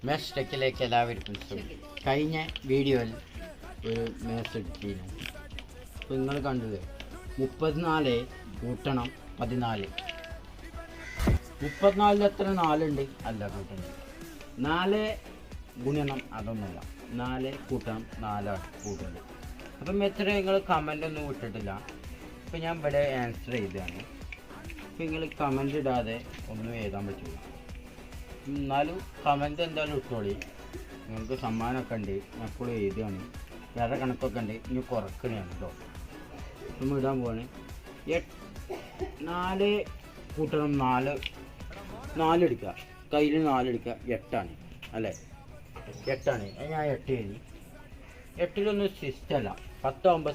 Mess ടെക്കിലേക്ക് എല്ലാവർക്കും കഴിഞ്ഞ വീഡിയോയിൽ ഒരു മേസ് എടുത്തിരുന്നു. അപ്പോൾ നിങ്ങൾ കണ്ടത് 34 കൂട്ടണം 14. 34 എത്ര 4 ഉണ്ട് അല്ല കൂട്ടണം 4 ഗുണനം അതൊന്നുമല്ല 4 കൂട്ടണം 4 കൂട്ടുന്നത്. അപ്പം എത്ര നിങ്ങൾ കമൻ്റ് ഒന്നും വിട്ടിട്ടില്ല. അപ്പോൾ ഞാൻ ഇവിടെ ആൻസർ ചെയ്തതാണ്. അപ്പോൾ നിങ്ങൾ കമൻ്റ് ഇടാതെ ഒന്നും എഴുതാൻ പറ്റില്ല. എന്നാലും കമൻറ്റ് എന്തായാലും ഇട്ടോളി. നിങ്ങൾക്ക് സമ്മാനമൊക്കെ ഉണ്ട്. ഞാൻ എപ്പോഴും എഴുതുകയാണ്. വേറെ കണക്കൊക്കെ ഉണ്ട്. ഇനി കുറക്കണയാണ് കേട്ടോ. നമ്മൾ ഇടാൻ പോവാണ്. 4 കൂട്ടണം 4 എടുക്കുക. കയ്യിൽ 4 എടുക്കുക. 8 അല്ലേ? 8 ഞാൻ 8 എഴുതി. 8ലൊന്നും സിസ്റ്റമല്ല. 10 ആകുമ്പോൾ